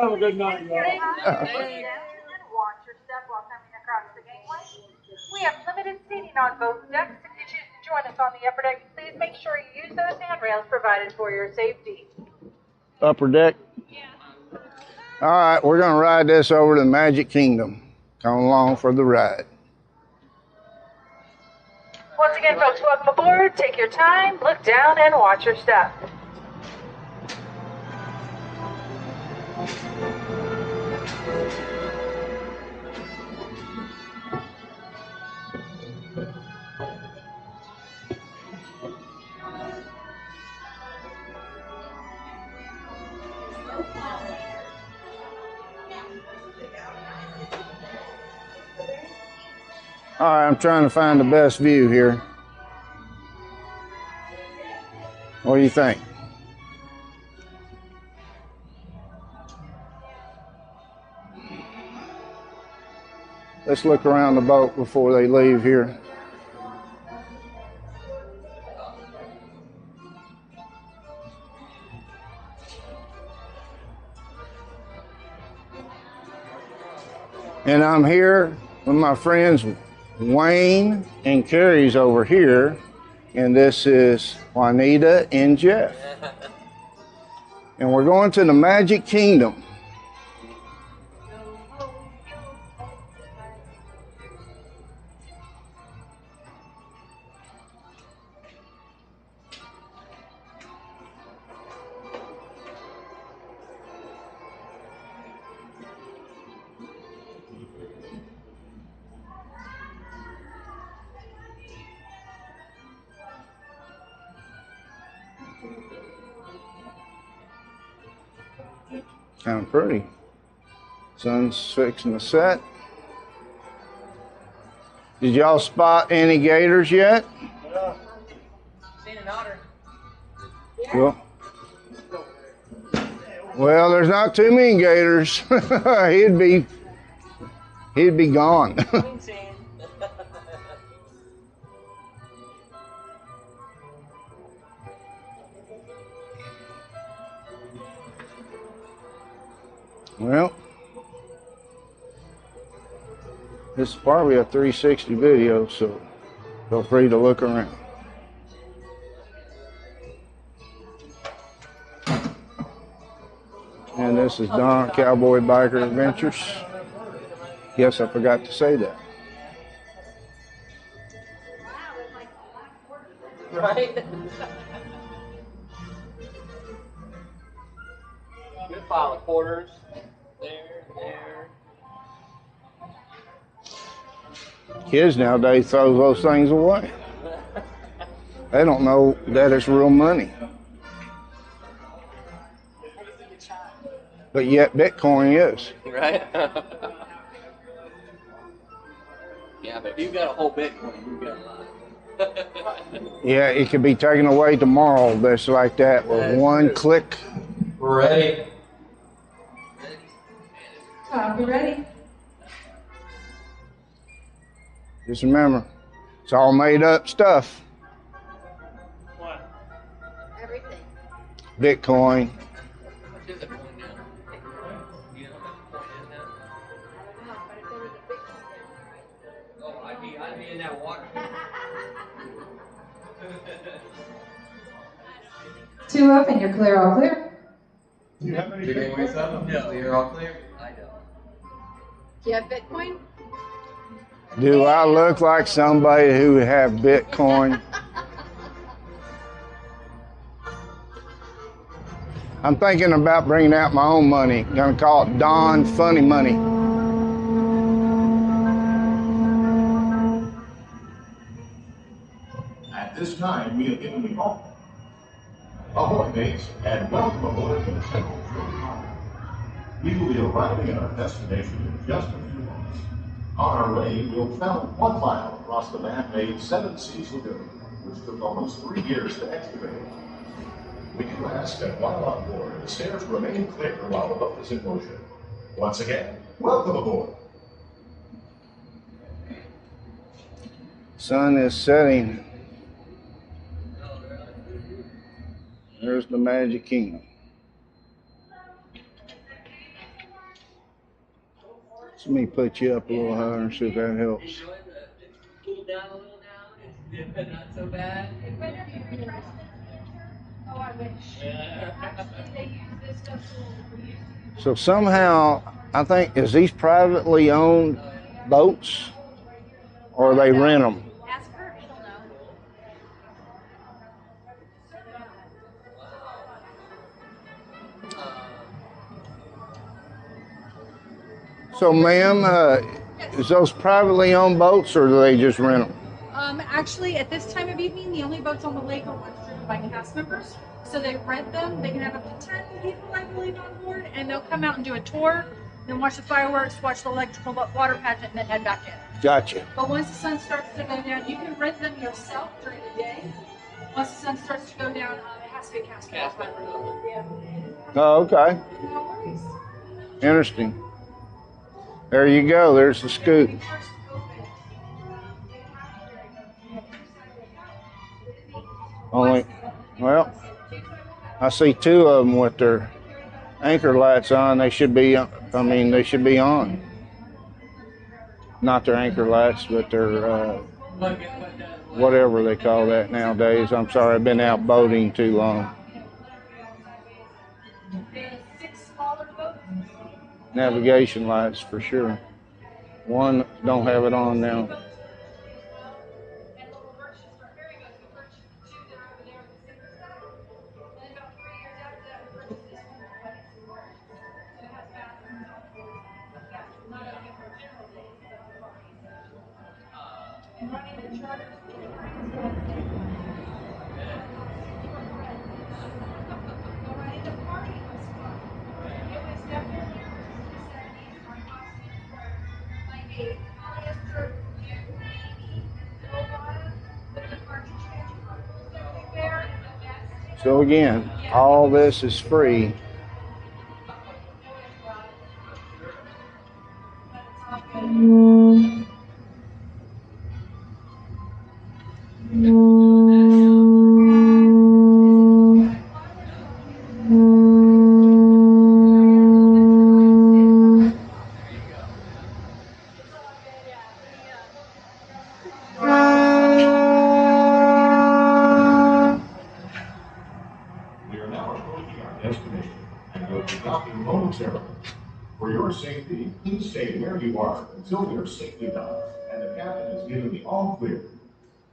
Have a good night, y'all. Watch your step while coming across the gangway. We have limited seating on both decks. If you choose to join us on the upper deck, please make sure you use those handrails provided for your safety. Upper deck? Yeah. All right, we're going to ride this over to the Magic Kingdom. Come along for the ride. Once again, folks, welcome aboard. Take your time, look down, and watch your step. All right, I'm trying to find the best view here. What do you think? Let's look around the boat before they leave here. And I'm here with my friends Wayne and Carrie's over here, and this is Juanita and Jeff. And we're going to the Magic Kingdom. Kind of pretty. Sun's fixing to set. Did y'all spot any gators yet? Yeah. Seen an otter. Cool. Well, there's not too many gators. he'd be gone. Well, this is probably a 360 video, so feel free to look around. And this is Don Cowboy Biker Adventures. Yes, I forgot to say that. Right? Good pile of quarters. There. Kids nowadays throw those things away. They don't know that it's real money. But yet Bitcoin is. Right? Yeah, but if you've got a whole Bitcoin, you've got a lot. Yeah, it could be taken away tomorrow, just like that, with one click. Ready? You ready? Just remember, it's all made up stuff. What? Everything. Bitcoin. What is it going now? You know what the point is now? Oh, I'd be in that water. 2 up and you're clear, all clear. Do you have any Did anyone Bitcoin? some? No. You're all clear? I don't. Do you have Bitcoin? Do I look like somebody who have Bitcoin? I'm thinking about bringing out my own money. Gonna call it Don Funny Money. At this time, we have given you all ahoy mates, and welcome aboard to the Central Trade. We will be arriving at our destination in just a few moments. On our way, we'll travel 1 mile across the man-made Seven Seas Lagoon, which took almost 3 years to excavate. We do ask that while on board, the stairs remain clear while the boat is in motion. Once again, welcome aboard. Sun is setting. There's the Magic Kingdom. Let me put you up a little higher and see if that helps. Enjoy it's cooled down a little now. It's not so bad. Oh, I wish. Actually, they use this stuff to So somehow, I think, is these privately owned boats or they rent them? ask her, she'll know. So ma'am, is those privately owned boats or do they just rent them? Actually, at this time of evening, the only boats on the lake are ones driven by cast members. So they rent them. They can have up to 10 people, I believe, on board, and they'll come out and do a tour, then watch the fireworks, watch the electrical water pageant, and then head back in. Gotcha. But once the sun starts to go down, you can rent them yourself during the day. Once the sun starts to go down, it has to be a cast member. Yeah. Oh, okay. No worries. Interesting. There you go. There's the scoop. Only, well, I see two of them with their anchor lights on. They should be, I mean, they should be on. Not their anchor lights, but their, whatever they call that nowadays. I'm sorry, I've been out boating too long. Navigation lights for sure. One don't have it on now. So again, all this is free. We are now approaching our destination and will be docking momentarily. For your safety, please stay where you are until we are safely docked and the captain has given the all clear.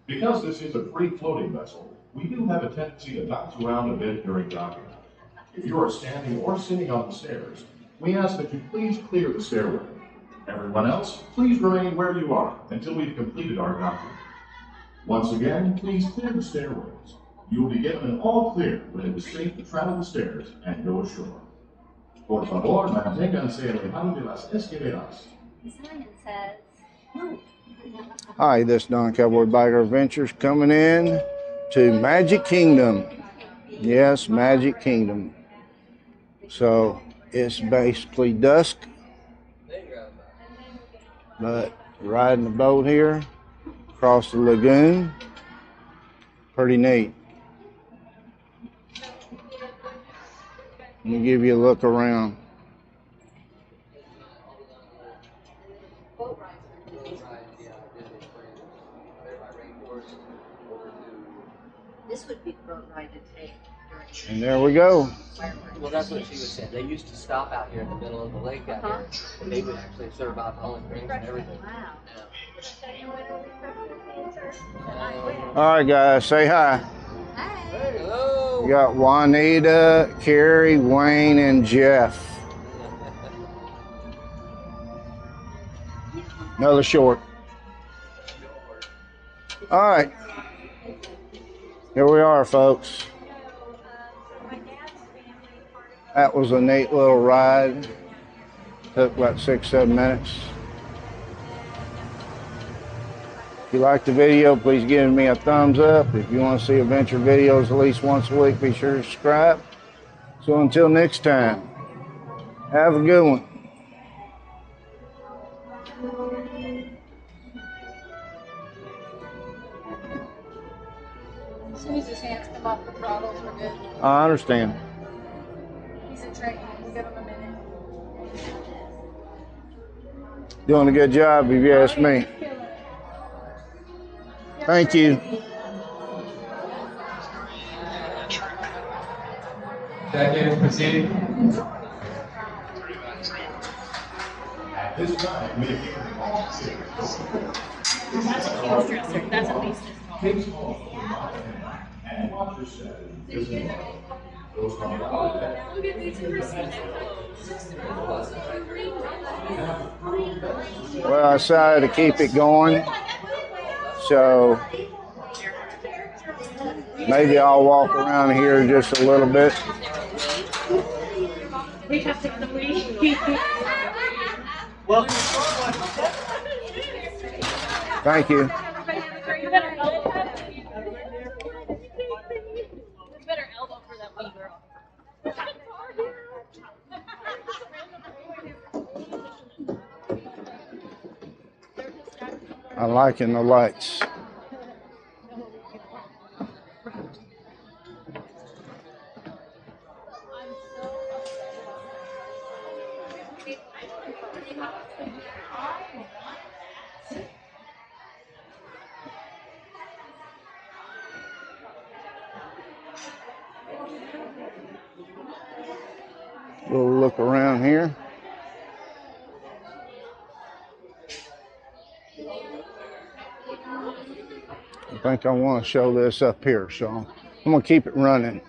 Because this is a free floating vessel, we do have a tendency to bounce around a bit during docking. If you are standing or sitting on the stairs, we ask that you please clear the stairway. Everyone else, please remain where you are until we've completed our docking. Once again, please clear the stairways. You will be given an all clear when it is safe to travel the stairs and go ashore. Por favor, manténganse alejado de las escaleras. Simon says, Hi, this is Don Cowboy Biker Adventures coming in to Magic Kingdom. Yes, Magic Kingdom. So it's basically dusk, but riding the boat here across the lagoon, pretty neat. Let me give you a look around. this would be the boat ride to take during And there we go. fireworks. Well, that's what she was saying. They used to stop out here in the middle of the lake out here, and they would actually serve alcoholic drinks and everything. Wow. All right, guys, say hi. Hi. Hello. We got Juanita, Carrie, Wayne, and Jeff. Another short. All right. Here we are, folks. That was a neat little ride. Took about 6-7 minutes. If you liked the video, please give me a thumbs up. If you want to see adventure videos at least once a week, be sure to subscribe. So until next time, have a good one. As soon as his hands come off the throttles, we're good. I understand. He's a trainee. We'll give him a minute. Doing a good job, if you ask me. Thank you. Decades proceeding. At this time, we have given all citizens That's a huge dresser. That's at least as tall. takes home and watch yourself. Those on the other deck. Look at these Christmas Well, I decided to keep it going, so maybe I'll walk around here just a little bit. We have to the week. Well, Thank you. Better elbow for that wee girl. I'm liking the lights. We'll look around here. I think I want to show this up here, so I'm going to keep it running.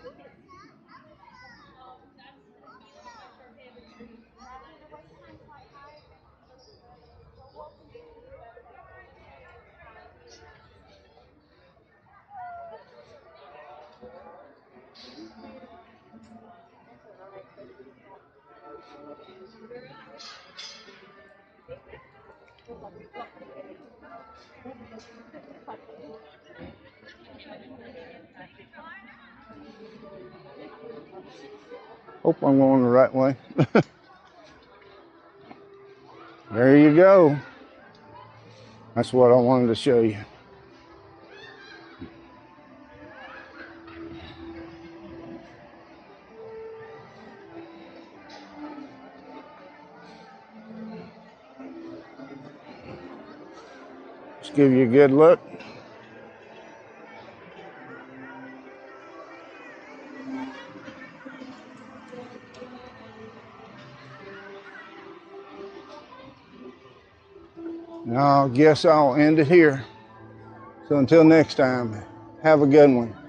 Hope I'm going the right way. There you go. That's what I wanted to show you. Let's give you a good look. Now, I guess I'll end it here. So until next time, have a good one.